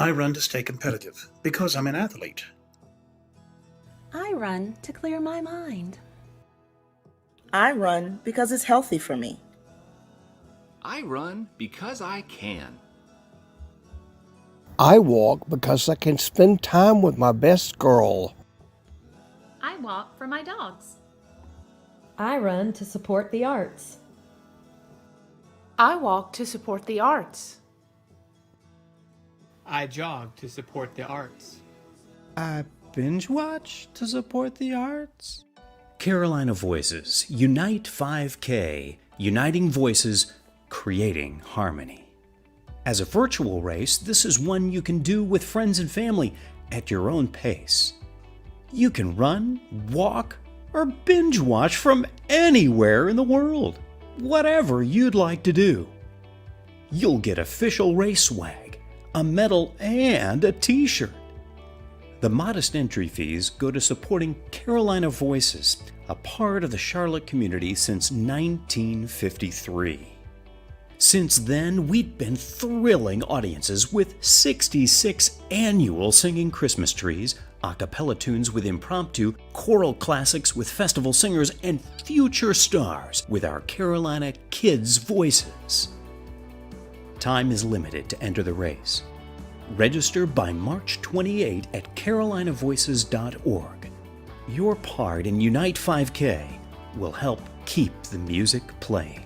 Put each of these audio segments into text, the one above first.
I run to stay competitive because I'm an athlete. I run to clear my mind. I run because it's healthy for me. I run because I can. I walk because I can spend time with my best girl. I walk for my dogs. I run to support the arts. I walk to support the arts. I jog to support the arts. I binge watch to support the arts. Carolina Voices, Unite 5K, uniting voices, creating harmony. As a virtual race, this is one you can do with friends and family at your own pace. You can run, walk, or binge watch from anywhere in the world, whatever you'd like to do. You'll get official race swag, a medal, and a t-shirt. The modest entry fees go to supporting Carolina Voices, a part of the Charlotte community since 1953. Since then, we've been thrilling audiences with 66 annual singing Christmas trees, a cappella tunes with Impromptu, choral classics with festival singers, and future stars with our Carolina Kids' Voices. Time is limited to enter the race. Register by March 28 at carolinavoices.org. Your part in Unite 5K will help keep the music playing.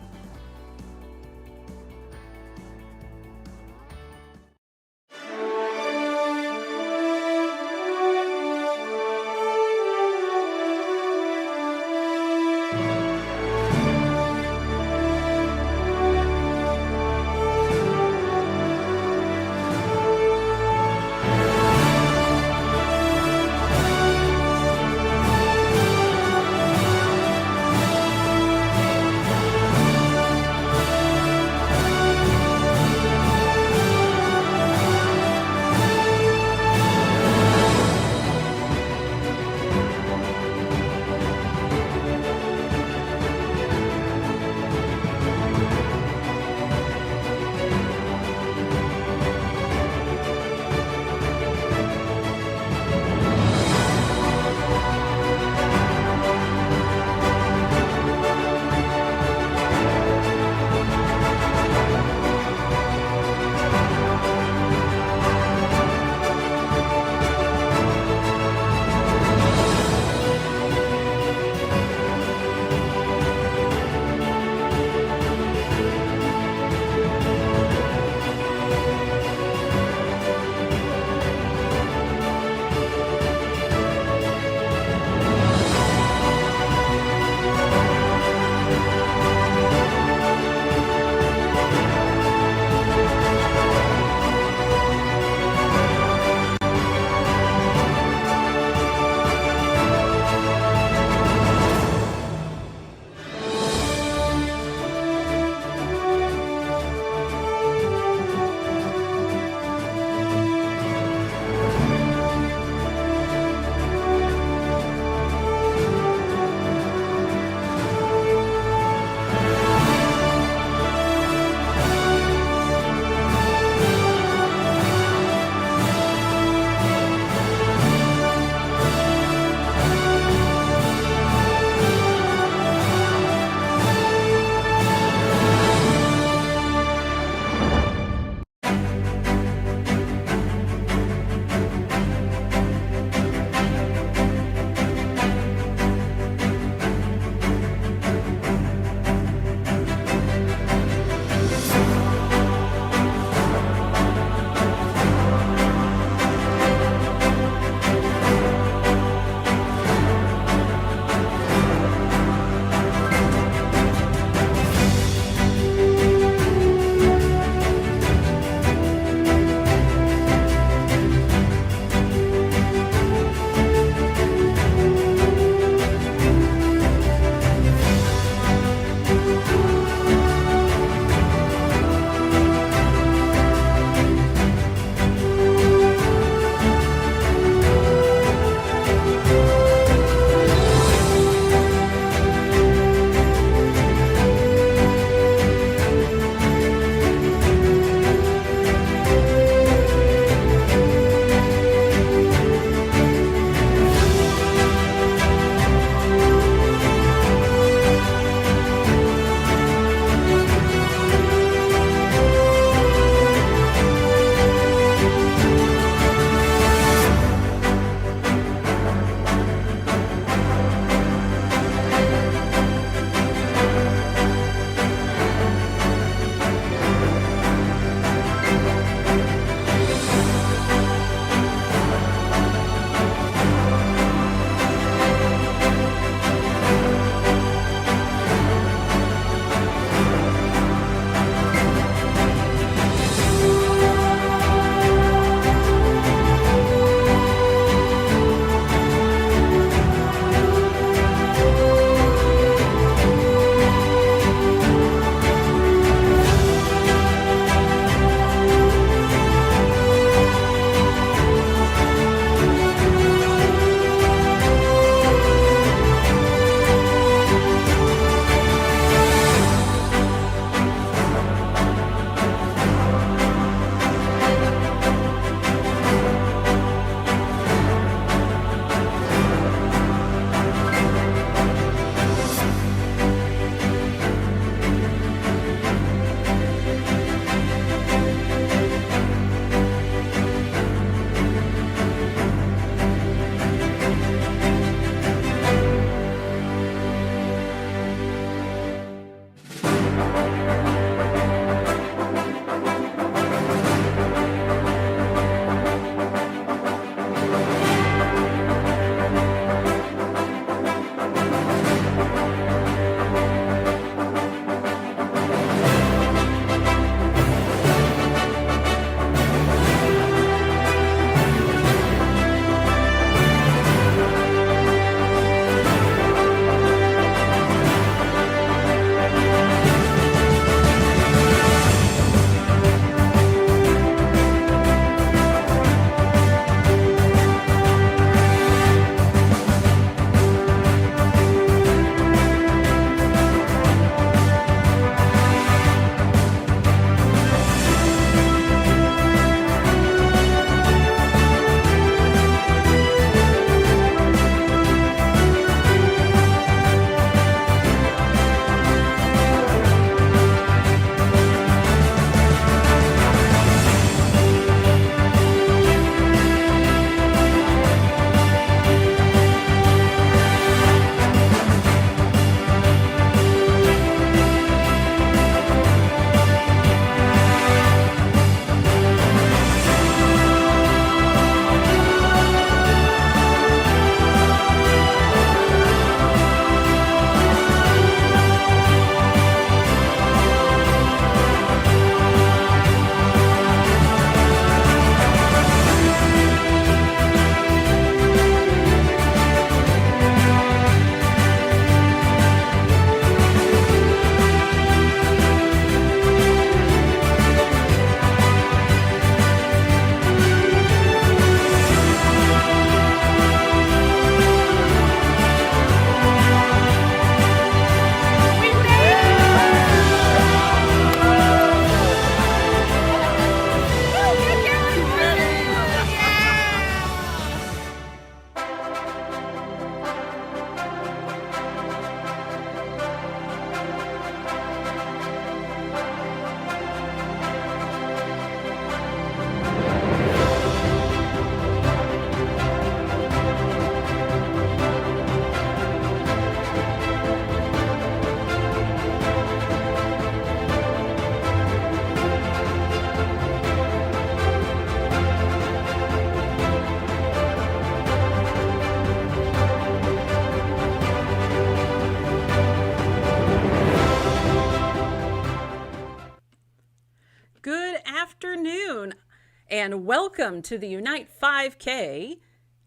and welcome to the Unite 5K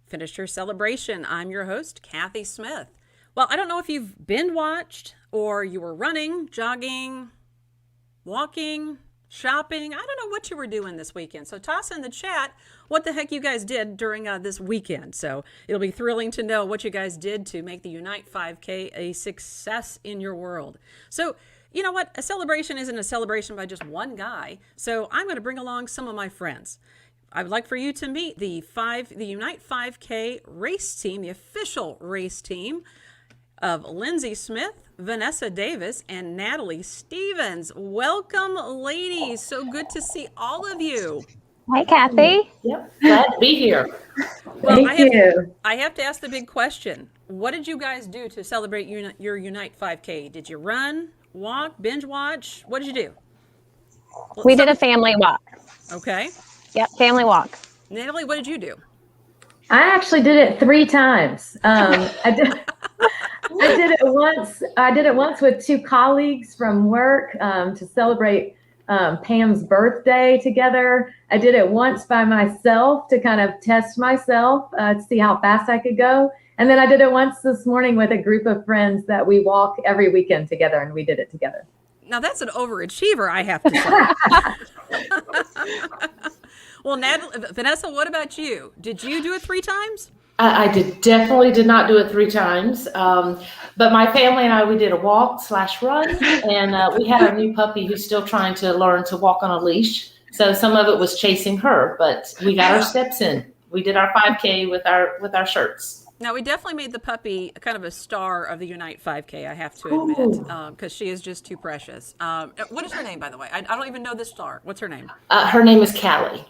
Finisher Celebration. I'm your host, Kathy Smith. Well, I don't know if you've binge watched or you were running, jogging, walking, shopping. I don't know what you were doing this weekend. So toss in the chat what the heck you guys did during this weekend. So it'll be thrilling to know what you guys did to make the Unite 5K a success in your world. So you know what? A celebration isn't a celebration by just one guy. So I'm going to bring along some of my friends. I would like for you to meet the Unite 5K race team, the official race team of Lindsay Smith, Vanessa Davis, and Natalie Stevens. Welcome, ladies. So good to see all of you. Hi, Kathy. Yep, glad to be here. Well, I have to ask the big question. What did you guys do to celebrate your Unite 5K? Did you run, walk, binge watch? What did you do? We did a family walk. Okay. Yep, family walk. Natalie, what did you do? I actually did it 3 times. I did it once. I did it once with 2 colleagues from work to celebrate Pam's birthday together. I did it once by myself to kind of test myself to see how fast I could go. And then I did it once this morning with a group of friends that we walk every weekend together, and we did it together. Now that's an overachiever, I have to say. Well, Vanessa, what about you? Did you do it 3 times? I definitely did not do it 3 times. But my family and I, we did a walk/run, and we had our new puppy who's still trying to learn to walk on a leash. So some of it was chasing her, but we got our steps in. We did our 5K with our shirts. Now, we definitely made the puppy kind of a star of the Unite 5K, I have to admit, because she is just too precious. What is her name, by the way? I don't even know this star. What's her name? Her name is Callie.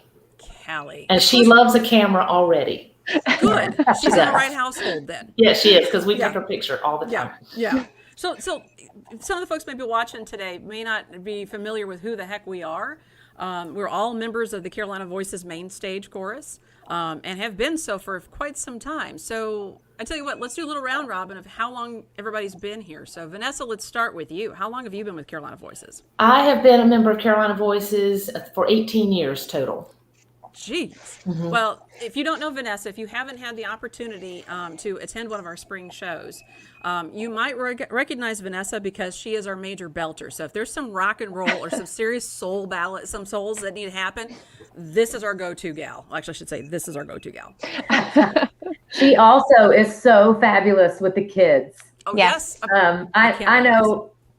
Callie. And she loves a camera already. Good. She's in the right household then. Yeah, she is, because we take her picture all the time. Yeah. So some of the folks maybe watching today may not be familiar with who the heck we are. We're all members of the Carolina Voices main stage chorus. And have been so for quite some time. So I tell you what, let's do a little round robin of how long everybody's been here. So Vanessa, let's start with you. How long have you been with Carolina Voices? I have been a member of Carolina Voices for 18 years total. Jeez. Mm-hmm. Well, if you don't know Vanessa, if you haven't had the opportunity to attend one of our spring shows, you might recognize Vanessa because she is our major belter. So if there's some rock and roll or some serious soul ballad, some souls that need to happen, this is our go-to gal. Actually, I should say this is our go-to gal. She also is so fabulous with the kids. Oh, yes.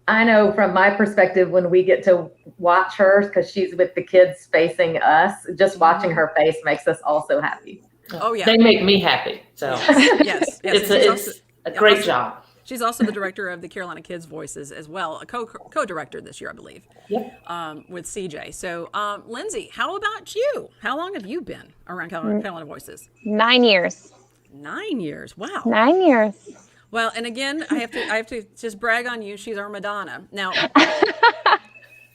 I know from my perspective when we get to watch her, because she's with the kids facing us, just watching her face makes us all so happy. Oh, yeah. They make me happy. So yes. It's a great job. She's also the director of the Carolina Kids Voices as well, a co-director this year, I believe, with CJ. So, Lindsay, how about you? How long have you been around Carolina Voices? 9 years. 9 years. Wow. 9 years. Well, and again, I have to just brag on you. She's our Madonna. Now,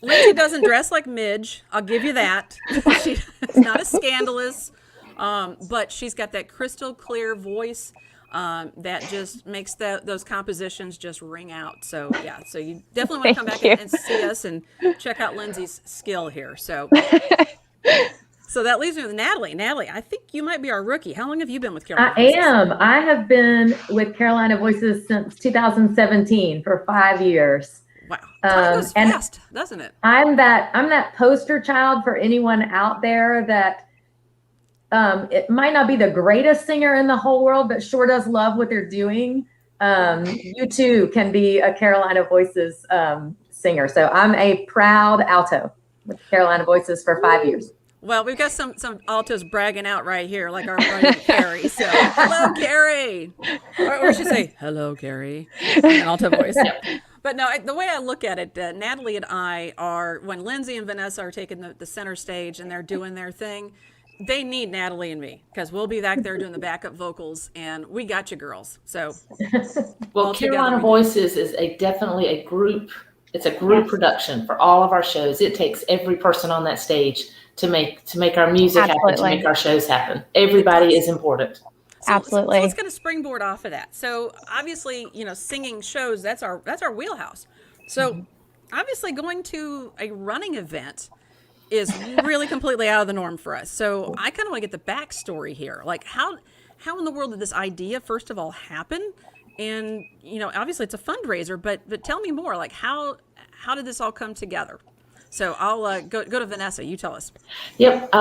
Lindsay doesn't dress like Midge. I'll give you that. She's not as scandalous, but she's got that crystal clear voice that just makes those compositions just ring out. So yeah, so you definitely want to come back and see us and check out Lindsay's skill here. So that leaves me with Natalie. Natalie, I think you might be our rookie. How long have you been with Carolina Voices? I am. I have been with Carolina Voices since 2017 for 5 years. Wow, time goes fast, doesn't it? I'm that poster child for anyone out there that it might not be the greatest singer in the whole world, but sure does love what they're doing. You too can be a Carolina Voices singer. So I'm a proud alto with Carolina Voices for 5 years. Well, we've got some altos bragging out right here, like our friend Carrie. So, hello, Carrie. Or should say, hello, Carrie, in an alto voice. But no, the way I look at it, Natalie and I are, when Lindsay and Vanessa are taking the center stage and they're doing their thing, they need Natalie and me because we'll be back there doing the backup vocals, and we got you girls. So, well, Carolina Voices is definitely a group. It's a group production for all of our shows. It takes every person on that stage to make our music happen, to make our shows happen. Everybody is important. Absolutely. So let's get a springboard off of that. So obviously, singing shows, that's our wheelhouse. So obviously going to a running event is really completely out of the norm for us. So I kind of want to get the backstory here. Like how in the world did this idea first of all happen? And obviously it's a fundraiser, but tell me more. Like how did this all come together? So I'll go to Vanessa. You tell us. Yep.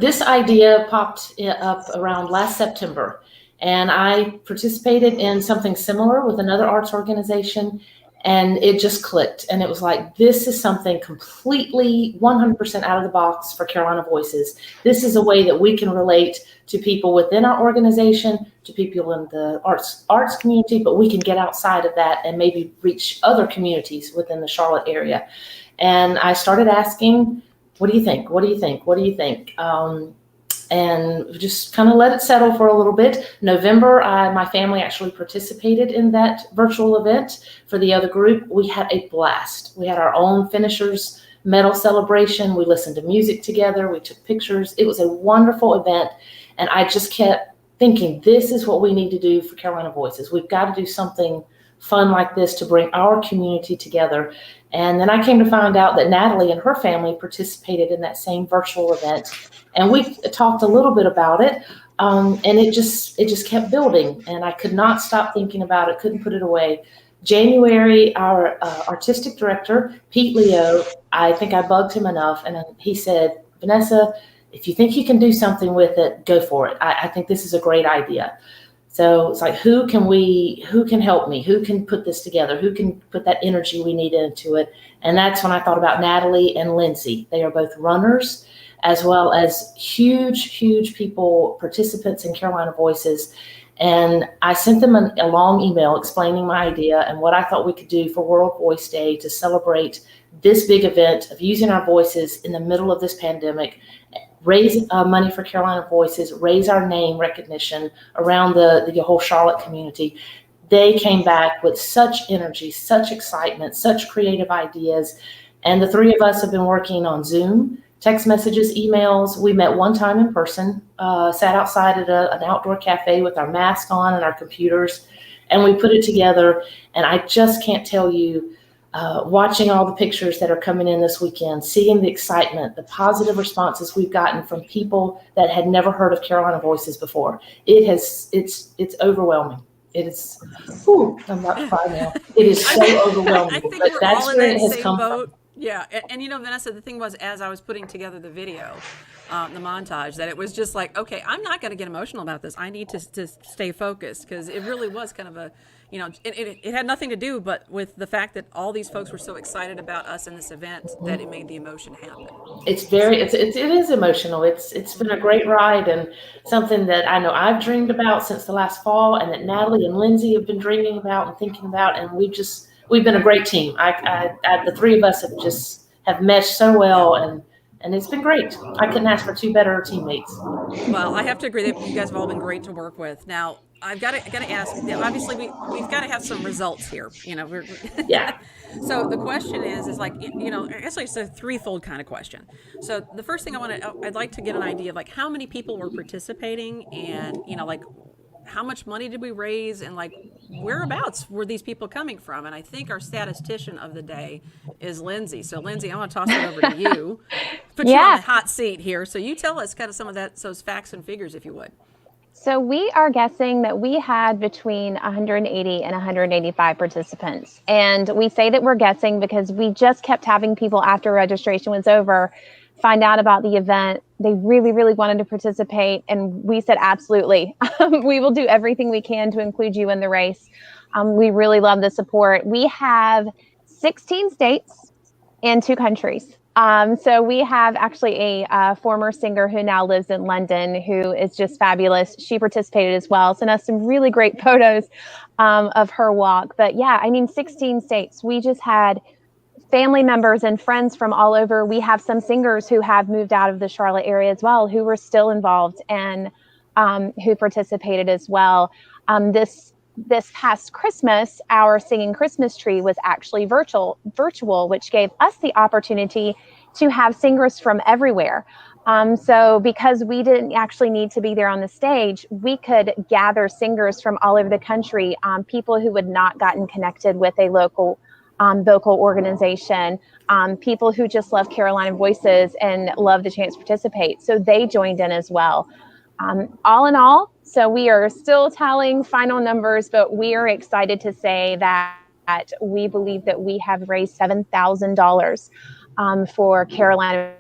This idea popped up around last September, and I participated in something similar with another arts organization, and it just clicked. And it was like, this is something completely 100% out of the box for Carolina Voices. This is a way that we can relate to people within our organization, to people in the arts community, but we can get outside of that and maybe reach other communities within the Charlotte area. And I started asking, what do you think? What do you think? What do you think? And just kind of let it settle for a little bit. November, my family actually participated in that virtual event for the other group. We had a blast. We had our own finishers medal celebration. We listened to music together. We took pictures. It was a wonderful event. And I just kept thinking, this is what we need to do for Carolina Voices. We've got to do something fun like this to bring our community together. And then I came to find out that Natalie and her family participated in that same virtual event. And we talked a little bit about it. And it just kept building. And I could not stop thinking about it, couldn't put it away. January, our artistic director, Pete Leo, I think I bugged him enough. And he said, Vanessa, if you think you can do something with it, go for it. I think this is a great idea. So it's like, who can help me? Who can put this together? Who can put that energy we need into it? And that's when I thought about Natalie and Lindsay. They are both runners, as well as huge people, participants in Carolina Voices. And I sent them a long email explaining my idea and what I thought we could do for World Voice Day to celebrate this big event of using our voices in the middle of this pandemic, raise money for Carolina Voices, raise our name recognition around the whole Charlotte community. They came back with such energy, such excitement, such creative ideas. And the three of us have been working on Zoom, text messages, emails. We met one time in person, sat outside at an outdoor cafe with our mask on and our computers, and we put it together. And I just can't tell you, watching all the pictures that are coming in this weekend, seeing the excitement, the positive responses we've gotten from people that had never heard of Carolina Voices before. It's overwhelming. It is, I'm about to cry now. It is so overwhelming. I think but we're that's all in where that it has same come boat. from. Yeah, and Vanessa, the thing was, as I was putting together the video, the montage, that it was just like, okay, I'm not going to get emotional about this. I need to stay focused, because it really was kind of a, it had nothing to do but with the fact that all these folks were so excited about us in this event that it made the emotion happen. It is emotional. It's been a great ride, and something that I know I've dreamed about since the last fall, and that Natalie and Lindsay have been dreaming about and thinking about, and we've been a great team. The three of us have meshed so well, and it's been great. I couldn't ask for two better teammates. Well, I have to agree that you guys have all been great to work with. Now, I've got to ask. Obviously, we've got to have some results here. Yeah. So the question is like, actually it's a threefold kind of question. So the first thing I'd like to get an idea of, like, how many people were participating, and like, how much money did we raise, and like, whereabouts were these people coming from? And I think our statistician of the day is Lindsay. So Lindsay, I want to toss it over to you. Put you on the hot seat here. So you tell us kind of some of those facts and figures, if you would. So we are guessing that we had between 180 and 185 participants. And we say that we're guessing because we just kept having people, after registration was over, find out about the event. They really, really wanted to participate. And we said, absolutely. We will do everything we can to include you in the race. We really love the support. We have 16 states and 2 countries. So we have actually a former singer who now lives in London, who is just fabulous. She participated as well. Sent us some really great photos of her walk. But yeah, 16 states. We just had family members and friends from all over. We have some singers who have moved out of the Charlotte area as well, who were still involved and who participated as well. This past Christmas, our singing Christmas tree was actually virtual, which gave us the opportunity to have singers from everywhere. So because we didn't actually need to be there on the stage, we could gather singers from all over the country, people who had not gotten connected with a local vocal organization, people who just love Carolina Voices and love the chance to participate. So they joined in as well. All in all, so we are still tallying final numbers, but we are excited to say that we believe that we have raised $7,000 for Carolina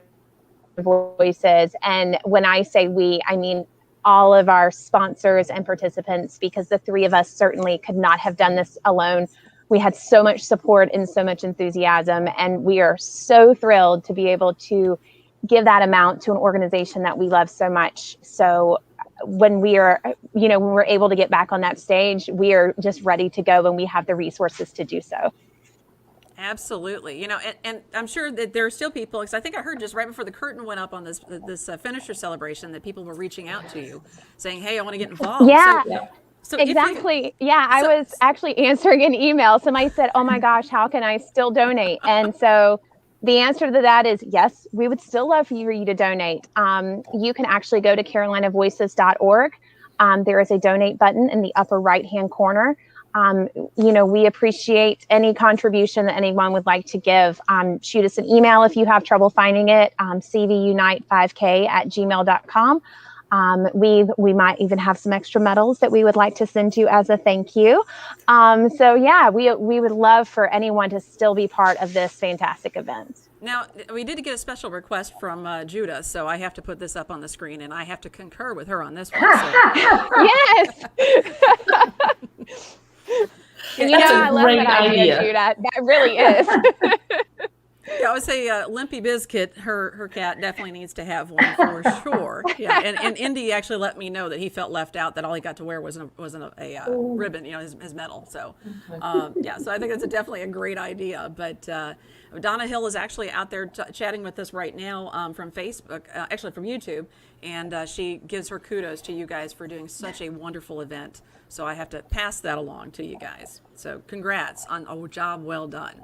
Voices. And when I say we, I mean all of our sponsors and participants, because the three of us certainly could not have done this alone. We had so much support and so much enthusiasm, and we are so thrilled to be able to give that amount to an organization that we love so much. So when we are, when we're able to get back on that stage, we are just ready to go and we have the resources to do so. Absolutely. And I'm sure that there are still people, because I think I heard just right before the curtain went up on this finisher celebration that people were reaching out to you saying, hey, I want to get involved. Yeah. So exactly. I was actually answering an email. Somebody said, oh my gosh, how can I still donate? And so the answer to that is yes, we would still love for you to donate. You can actually go to carolinavoices.org. There is a donate button in the upper right-hand corner. We appreciate any contribution that anyone would like to give. Shoot us an email if you have trouble finding it, cvunite5k@gmail.com. We might even have some extra medals that we would like to send you as a thank you. We would love for anyone to still be part of this fantastic event. Now, we did get a special request from Judah, so I have to put this up on the screen, and I have to concur with her on this one. So. Yes! I love that idea, Judah. That really is. Yeah, I would say Limpy Bizkit, her cat, definitely needs to have one for sure. Yeah, and Indy actually let me know that he felt left out, that all he got to wear wasn't a ribbon, his medal. So, so I think it's definitely a great idea. But Donna Hill is actually out there chatting with us right now from Facebook, actually from YouTube, and she gives her kudos to you guys for doing such a wonderful event. So I have to pass that along to you guys. So congrats on a job well done.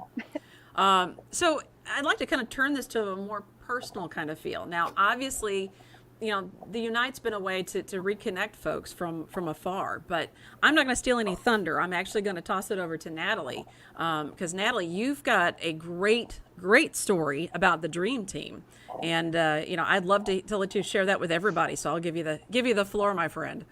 So I'd like to kind of turn this to a more personal kind of feel. Now, obviously, the Unite's been a way to reconnect folks from afar, but I'm not going to steal any thunder. I'm actually going to toss it over to Natalie, because Natalie, you've got a great story about the Dream Team, and I'd love to let you share that with everybody. So I'll give you the floor, my friend.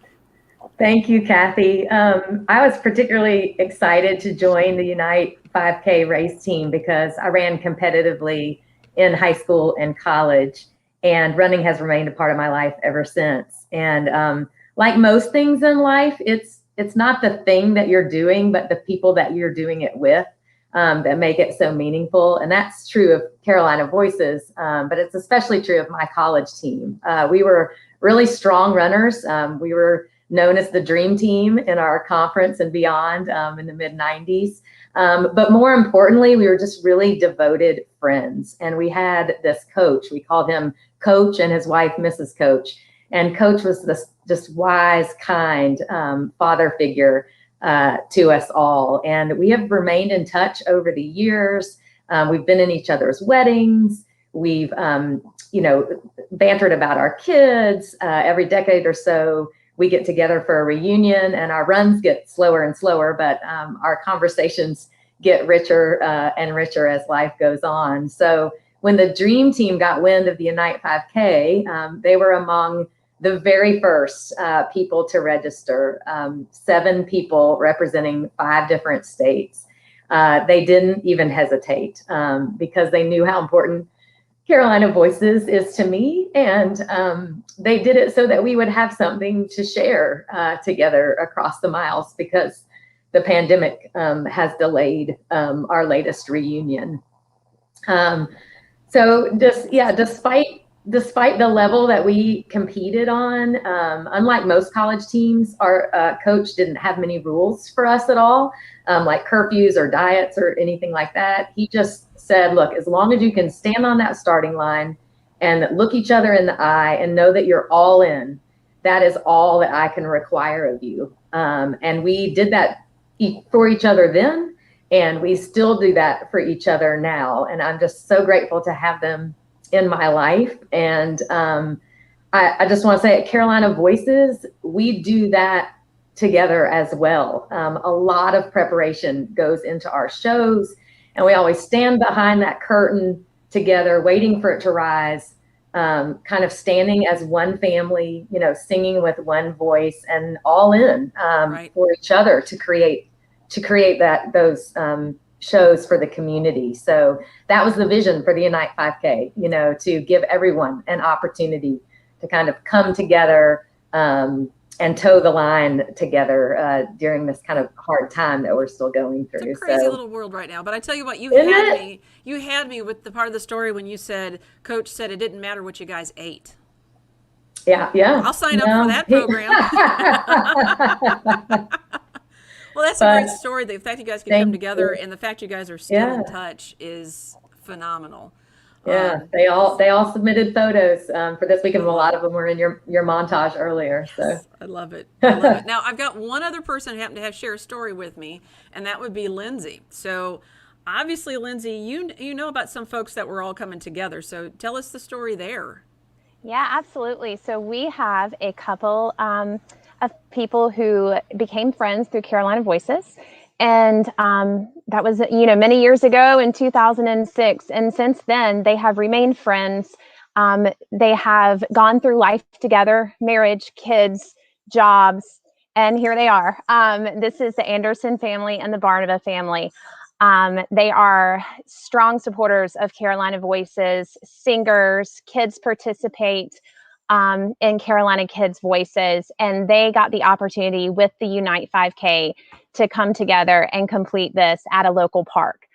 Thank you, Kathy. I was particularly excited to join the Unite 5K race team because I ran competitively in high school and college, and running has remained a part of my life ever since. And like most things in life, it's not the thing that you're doing, but the people that you're doing it with that make it so meaningful. And that's true of Carolina Voices, but it's especially true of my college team. We were really strong runners. We were known as the Dream Team in our conference and beyond in the mid-90s. But more importantly, we were just really devoted friends. And we had this coach. We called him Coach and his wife, Mrs. Coach. And Coach was this just wise, kind father figure to us all. And we have remained in touch over the years. We've been in each other's weddings. We've, bantered about our kids. Every decade or so, we get together for a reunion, and our runs get slower and slower, but our conversations get richer and richer as life goes on. So when the Dream Team got wind of the Unite 5K, they were among the very first people to register, 7 people representing 5 different states. They didn't even hesitate because they knew how important Carolina Voices is to me, and they did it so that we would have something to share together across the miles, because the pandemic has delayed our latest reunion. Despite the level that we competed on, unlike most college teams, our coach didn't have many rules for us at all, like curfews or diets or anything like that. He just said, look, as long as you can stand on that starting line and look each other in the eye and know that you're all in, that is all that I can require of you. And we did that for each other then, and we still do that for each other now. And I'm just so grateful to have them in my life. And I just want to say at Carolina Voices, we do that together as well. A lot of preparation goes into our shows And we always stand behind that curtain together, waiting for it to rise, kind of standing as one family, singing with one voice and all in for each other to create those shows for the community. So that was the vision for the Unite 5K, to give everyone an opportunity to kind of come together and toe the line together during this kind of hard time that we're still going through. It's a crazy little world right now. But I tell you what, you had me with the part of the story when you said, Coach said it didn't matter what you guys ate. Yeah. I'll sign up for that program. Well, that's a great story. The fact you guys can come together and the fact you guys are still in touch is phenomenal. Yeah, they all submitted photos for this weekend. A lot of them were in your montage earlier. So I love it. I love it. Now I've got one other person who happened to share a story with me, and that would be Lindsay. So obviously, Lindsay, you know about some folks that were all coming together. So tell us the story there. Yeah, absolutely. So we have a couple of people who became friends through Carolina Voices. And that was, many years ago in 2006. And since then, they have remained friends. They have gone through life together, marriage, kids, jobs, and here they are. This is the Anderson family and the Barnaba family. They are strong supporters of Carolina Voices, singers, kids participate in Carolina Kids Voices, and they got the opportunity with the Unite 5K to come together and complete this at a local park.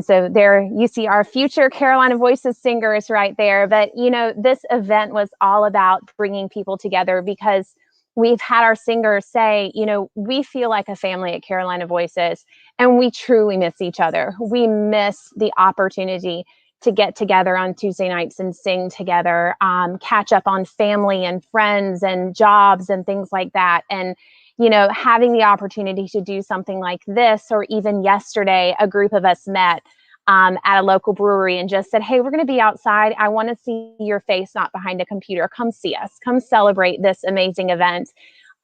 So there you see our future Carolina Voices singers right there. But, this event was all about bringing people together because we've had our singers say, we feel like a family at Carolina Voices, and we truly miss each other. We miss the opportunity to get together on Tuesday nights and sing together, catch up on family and friends and jobs and things like that. And, having the opportunity to do something like this, or even yesterday, a group of us met at a local brewery and just said, hey, we're going to be outside. I want to see your face, not behind a computer. Come see us. Come celebrate this amazing event.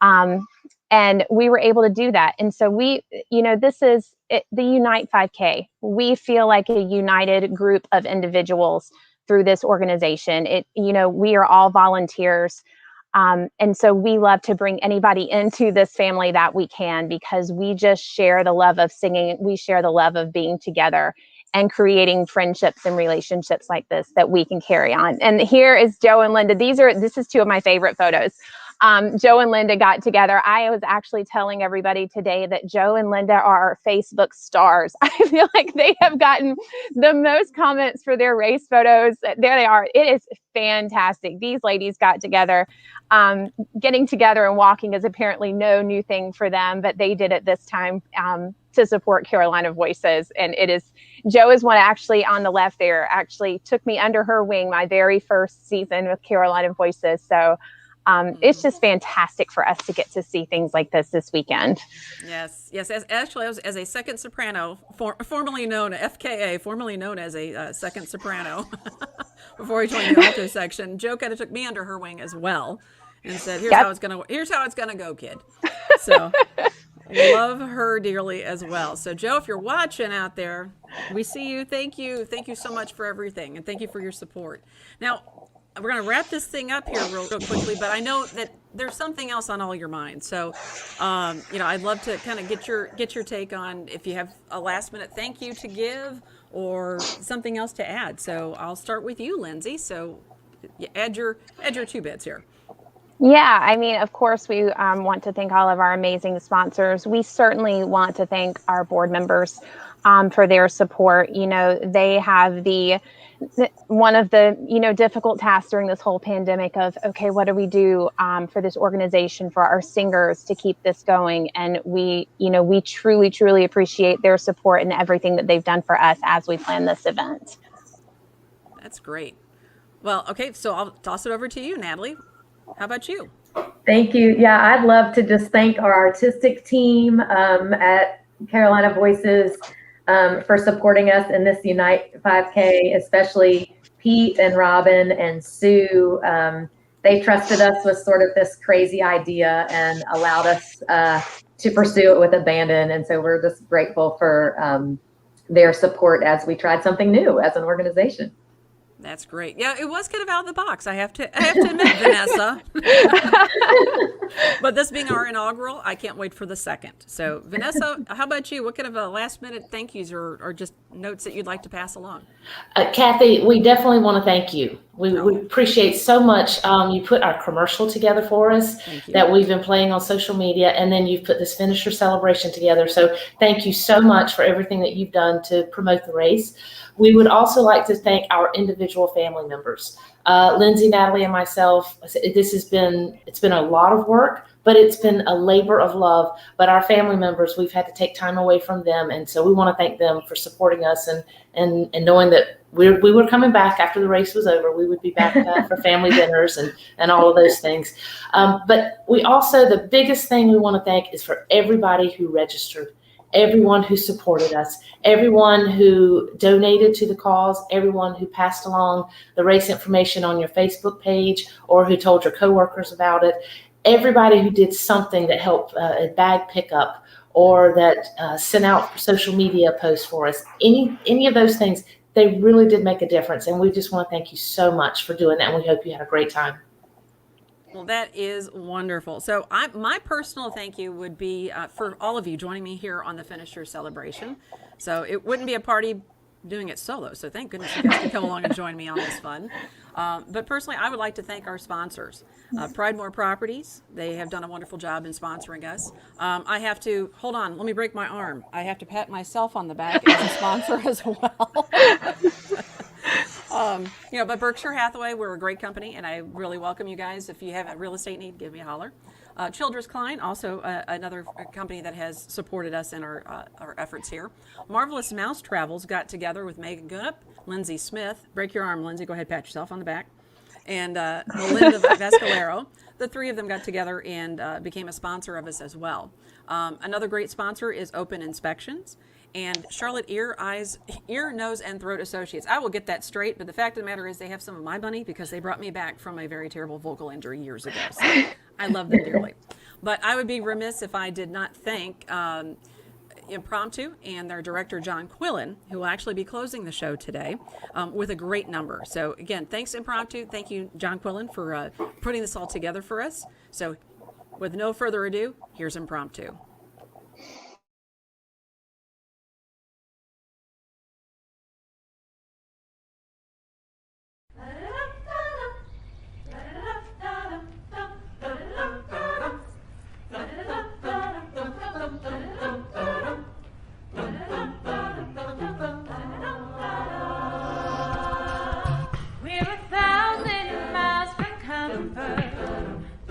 And we were able to do that. And so this is the Unite 5K. We feel like a united group of individuals through this organization. We are all volunteers. And so we love to bring anybody into this family that we can, because we just share the love of singing. We share the love of being together and creating friendships and relationships like this that we can carry on. And here is Joe and Linda. This is two of my favorite photos. Joe and Linda got together. I was actually telling everybody today that Joe and Linda are our Facebook stars. I feel like they have gotten the most comments for their race photos. There they are. It is fantastic. These ladies got together. Getting together and walking is apparently no new thing for them, but they did it this time to support Carolina Voices. And Joe is one actually on the left there, actually took me under her wing my very first season with Carolina Voices. So it's just fantastic for us to get to see things like this weekend. Yes. Actually, I was as a second soprano, formerly known FKA, formerly known as a second soprano, before he joined the alto section. Joe kind of took me under her wing as well, and said, "Here's how it's gonna go, kid." So love her dearly as well. So Joe, if you're watching out there, we see you. Thank you so much for everything, and thank you for your support. Now, we're going to wrap this thing up here real quickly, but I know that there's something else on all your minds. So, I'd love to kind of get your take on if you have a last minute thank you to give or something else to add. So I'll start with you, Lindsay. So add your 2 bits here. Yeah, of course, we want to thank all of our amazing sponsors. We certainly want to thank our board members for their support. They have one of the difficult tasks during this whole pandemic of, okay, what do we do for this organization, for our singers to keep this going? And we truly, truly appreciate their support and everything that they've done for us as we plan this event. That's great. Well, okay, so I'll toss it over to you, Natalie. How about you? Thank you. Yeah, I'd love to just thank our artistic team at Carolina Voices for supporting us in this Unite 5K, especially Pete and Robin and Sue. They trusted us with sort of this crazy idea and allowed us to pursue it with abandon. And so we're just grateful for their support as we tried something new as an organization. That's great. Yeah, it was kind of out of the box. I have to admit, Vanessa. But this being our inaugural, I can't wait for the second. So, Vanessa, how about you? What kind of last-minute thank yous or just notes that you'd like to pass along? Kathy, we definitely want to thank you. We appreciate so much. You put our commercial together for us that we've been playing on social media, and then you've put this finisher celebration together. So thank you so much for everything that you've done to promote the race. We would also like to thank our individual family members. Lindsay, Natalie, and myself, it's been a lot of work, but it's been a labor of love. But our family members, we've had to take time away from them. And so we want to thank them for supporting us and knowing that we were coming back after the race was over. We would be back for family dinners and all of those things. But we also, the biggest thing we want to thank is for everybody who registered, everyone who supported us, everyone who donated to the cause, everyone who passed along the race information on your Facebook page or who told your coworkers about it, everybody who did something that helped a bag pickup or that sent out social media posts for us, any of those things, they really did make a difference. And we just want to thank you so much for doing that. And we hope you had a great time. Well, that is wonderful. So my personal thank you would be for all of you joining me here on the Finisher Celebration. So it wouldn't be a party doing it solo. So thank goodness you guys could come along and join me on this fun. But personally, I would like to thank our sponsors. Pridemore Properties, they have done a wonderful job in sponsoring us. I have to, hold on, let me break my arm. I have to pat myself on the back as a sponsor as well. But Berkshire Hathaway, we're a great company, and I really welcome you guys. If you have a real estate need, give me a holler. Childress Klein, also another company that has supported us in our efforts here. Marvelous Mouse Travels got together with Megan Gunup, Lindsay Smith. Break your arm, Lindsay. Go ahead, pat yourself on the back. And Melinda Vascalero. The three of them got together and became a sponsor of us as well. Another great sponsor is Open Inspections. And Charlotte Ear, Nose, and Throat Associates. I will get that straight, but the fact of the matter is they have some of my money because they brought me back from a very terrible vocal injury years ago. So I love them dearly. But I would be remiss if I did not thank Impromptu and their director, John Quillen, who will actually be closing the show today with a great number. So again, thanks Impromptu. Thank you, John Quillen, for putting this all together for us. So with no further ado, here's Impromptu.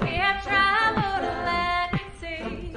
We have traveled a land and sea.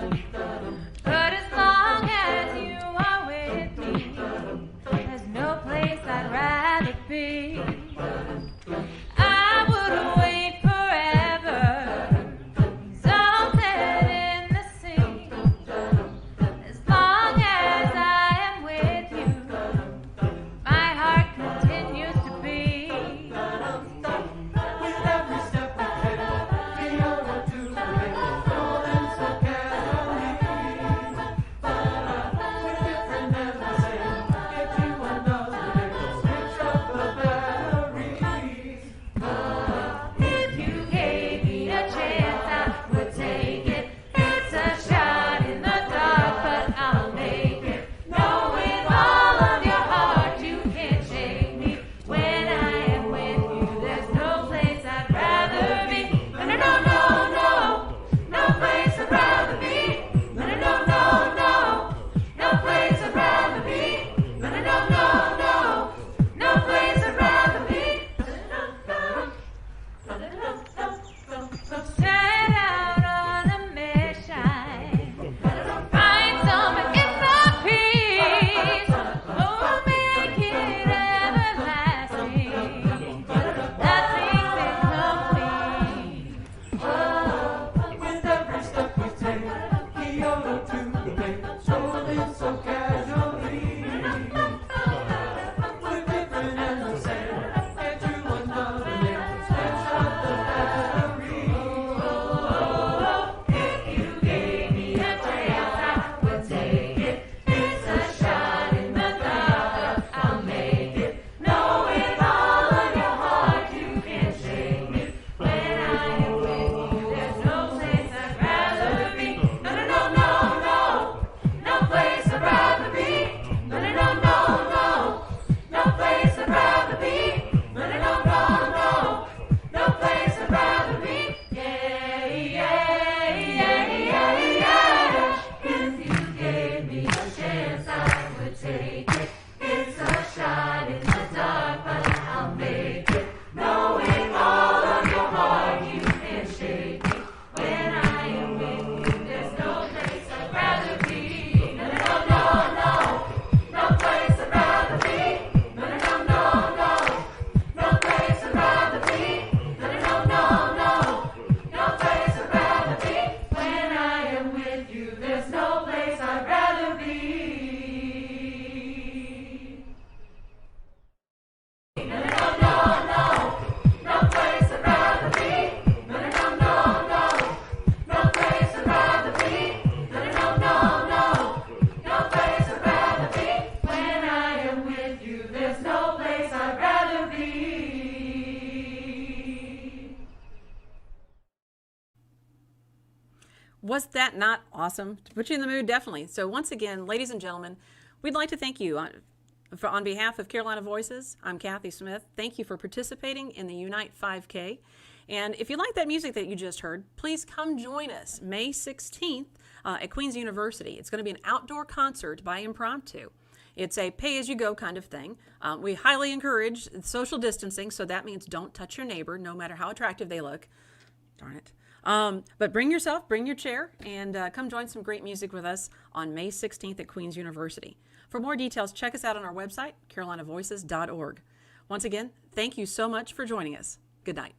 Was that not awesome? To put you in the mood, definitely. So once again, ladies and gentlemen, we'd like to thank you on behalf of Carolina Voices. I'm Kathy Smith. Thank you for participating in the Unite 5K. And if you like that music that you just heard, please come join us May 16th at Queen's University. It's going to be an outdoor concert by Impromptu. It's a pay-as-you-go kind of thing. We highly encourage social distancing, so that means don't touch your neighbor, no matter how attractive they look. Darn it. But bring yourself, bring your chair, and come join some great music with us on May 16th at Queen's University. For more details, check us out on our website, carolinavoices.org. Once again, thank you so much for joining us. Good night.